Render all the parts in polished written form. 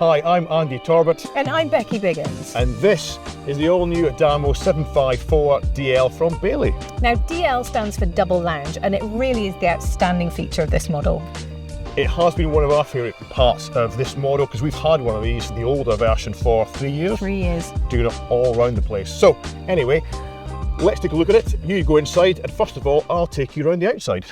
Hi, I'm Andy Torbett. And I'm Becky Biggins. And this is the all-new Adamo 754 DL from Bailey. Now, DL stands for double lounge, and it really is the outstanding feature of this model. It has been one of our favourite parts of this model because we've had one of these, the older version, for 3 years. 3 years. Doing it all around the place. So, anyway, let's take a look at it. You go inside, and first of all, I'll take you around the outside.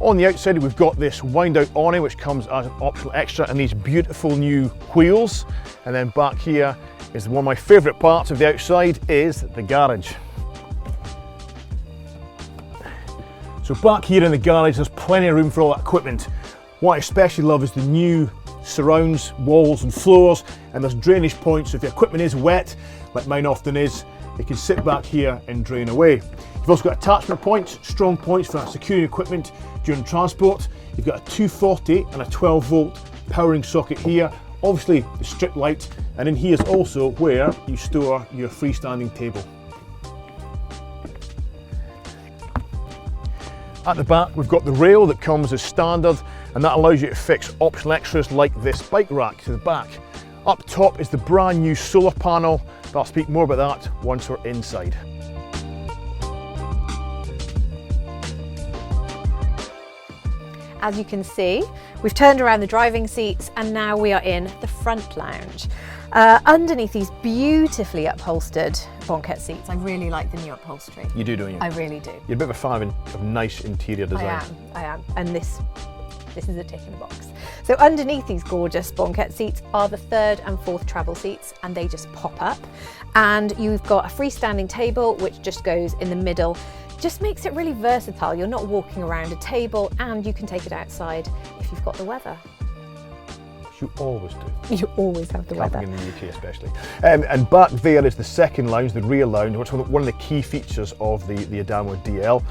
On the outside, we've got this wind-out awning, which comes as an optional extra, and these beautiful new wheels. And then back here is one of my favourite parts of the outside, is the garage. So back here in the garage, there's plenty of room for all that equipment. What I especially love is the new surrounds, walls and floors, and there's drainage points. So if your equipment is wet, like mine often is, it can sit back here and drain away. You've also got attachment points, strong points for securing equipment during transport. You've got a 240 and a 12 volt powering socket here. Obviously the strip light, and in here is also where you store your freestanding table. At the back, we've got the rail that comes as standard, and that allows you to fix optional extras like this bike rack to the back. Up top is the brand new solar panel, but I'll speak more about that once we're inside. As you can see, we've turned around the driving seats and now we are in the front lounge. Underneath these beautifully upholstered banquette seats, I really like the new upholstery. You do, don't you? I really do. You're a bit of a fan of nice interior design. I am. And this is a tick in the box. So underneath these gorgeous banquette seats are the third and fourth travel seats, and they just pop up. And you've got a freestanding table, which just goes in the middle. Just makes it really versatile. You're not walking around a table, and you can take it outside if you've got the weather. You always do. You always have the weather. In the UK especially. And back there is the second lounge, the rear lounge, which is one of the key features of the Adamo DL.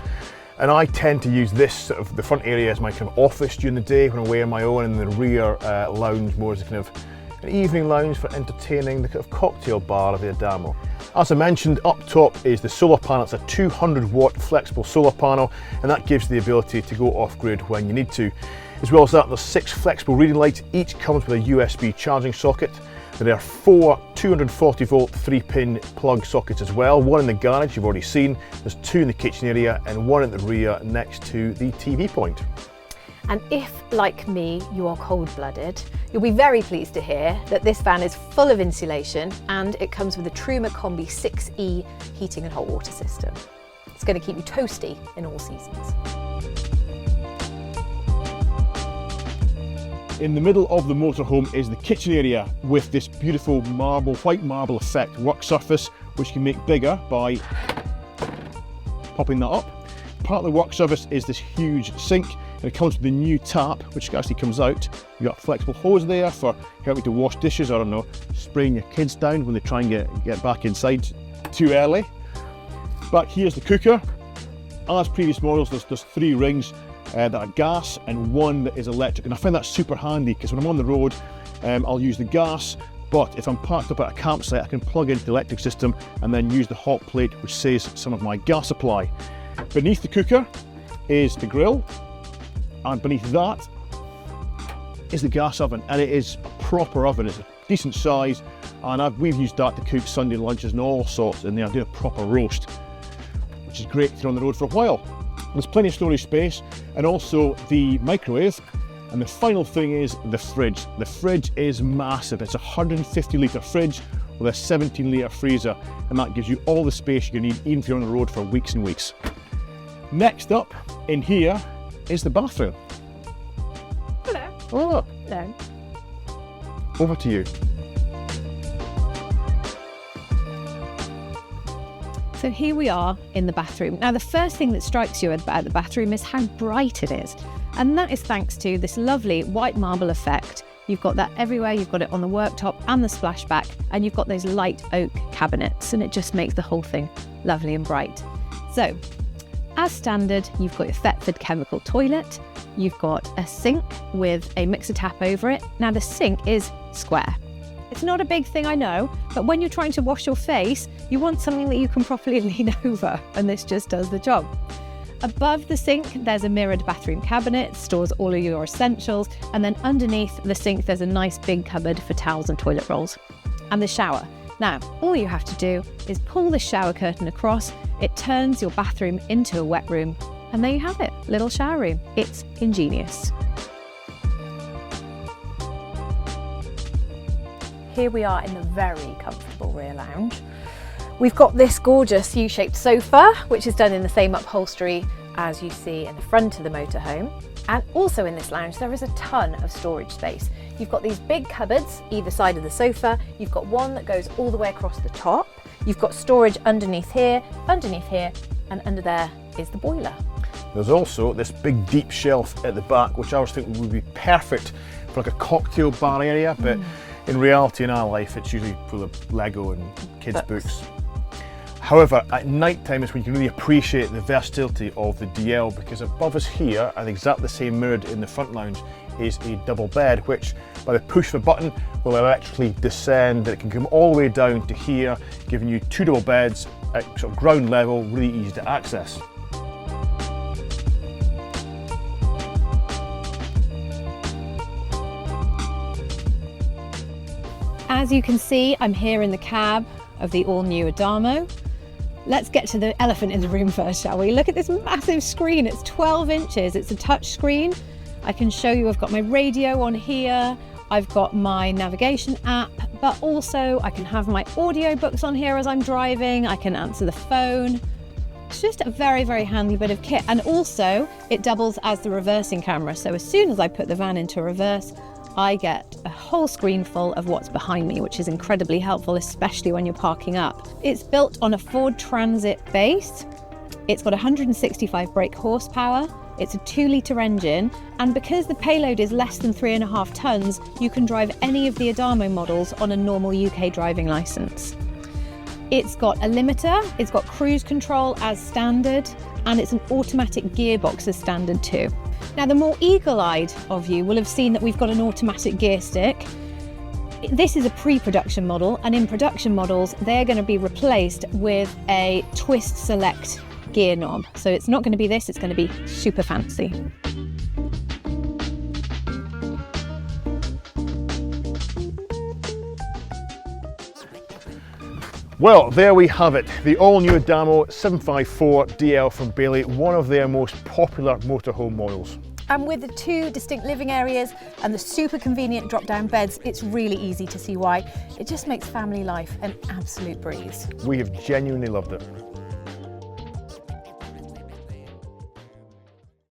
And I tend to use this sort of the front area as my kind of office during the day when I'm away on my own, and the rear lounge more as a kind of an evening lounge for entertaining, the kind of cocktail bar of the Adamo. As I mentioned, up top is the solar panel. It's a 200 watt flexible solar panel, and that gives the ability to go off grid when you need to. As well as that, there's 6 flexible reading lights. Each comes with a USB charging socket. There are 4 240 volt 3-pin plug sockets as well. One in the garage you've already seen. There's 2 in the kitchen area and 1 at the rear next to the TV point. And if, like me, you are cold-blooded, you'll be very pleased to hear that this van is full of insulation, and it comes with a Truma Combi 6E heating and hot water system. It's going to keep you toasty in all seasons. In the middle of the motorhome is the kitchen area with this beautiful white marble effect work surface, which you can make bigger by popping that up. Part of the work surface is this huge sink, and it comes with the new tap, which actually comes out. You've got a flexible hose there for helping to wash dishes, or I don't know, spraying your kids down when they try and get back inside too early. Back here's the cooker. As previous models, there's 3 rings that are gas and 1 that is electric, and I find that super handy because when I'm on the road, I'll use the gas, but if I'm parked up at a campsite, I can plug into the electric system and then use the hot plate, which saves some of my gas supply. Beneath the cooker is the grill, and beneath that is the gas oven, and it is a proper oven. It's a decent size, and we've used that to cook Sunday lunches and all sorts in there, do a proper roast, which is great to be on the road for a while. There's plenty of storage space, and also the microwave. And the final thing is the fridge. The fridge is massive. It's a 150 litre fridge with a 17 litre freezer, and that gives you all the space you need, even if you're on the road for weeks and weeks. Next up in here is the bathroom. Hello. Oh, Hello. over to you. So here we are in the bathroom. Now, the first thing that strikes you about the bathroom is how bright it is. And that is thanks to this lovely white marble effect. You've got that everywhere. You've got it on the worktop and the splashback, and you've got those light oak cabinets, and it just makes the whole thing lovely and bright. So As standard, you've got your Thetford chemical toilet, you've got a sink with a mixer tap over it. Now the sink is square. It's not a big thing, I know, but when you're trying to wash your face, you want something that you can properly lean over, and this just does the job. Above the sink, there's a mirrored bathroom cabinet, stores all of your essentials, and then underneath the sink, there's a nice big cupboard for towels and toilet rolls. And the shower. Now, all you have to do is pull the shower curtain across, it turns your bathroom into a wet room, and there you have it, little shower room. It's ingenious. Here we are in the very comfortable rear lounge. We've got this gorgeous U-shaped sofa, which is done in the same upholstery as you see in the front of the motorhome. And also in this lounge, there is a ton of storage space. You've got these big cupboards either side of the sofa. You've got one that goes all the way across the top. You've got storage underneath here, and under there is the boiler. There's also this big deep shelf at the back, which I was thinking would be perfect for like a cocktail bar area, but in reality in our life it's usually full of Lego and kids' books. However, at night time is when you can really appreciate the versatility of the DL, because above us here, and exactly the same mirrored in the front lounge, is a double bed, which by the push of a button will electrically descend. It can come all the way down to here, giving you two double beds at sort of ground level, really easy to access. As you can see, I'm here in the cab of the all-new Adamo. Let's get to the elephant in the room first, shall we? Look at this massive screen. It's 12 inches. It's a touch screen. I can show you I've got my radio on here. I've got my navigation app, but also I can have my audiobooks on here as I'm driving. I can answer the phone. It's just a very, very handy bit of kit. And also it doubles as the reversing camera. So as soon as I put the van into reverse, I get a whole screen full of what's behind me, which is incredibly helpful, especially when you're parking up. It's built on a Ford Transit base. It's got 165 brake horsepower. It's a 2-litre engine, and because the payload is less than 3.5 tons, you can drive any of the Adamo models on a normal UK driving licence. It's got a limiter, it's got cruise control as standard, and it's an automatic gearbox as standard too. Now, the more eagle-eyed of you will have seen that we've got an automatic gear stick. This is a pre-production model, and in production models, they're going to be replaced with a twist select gear knob. So it's not going to be this, it's going to be super fancy. Well, there we have it, the all-new Adamo 754 DL from Bailey, one of their most popular motorhome models. And with the two distinct living areas and the super convenient drop-down beds, it's really easy to see why. It just makes family life an absolute breeze. We have genuinely loved it.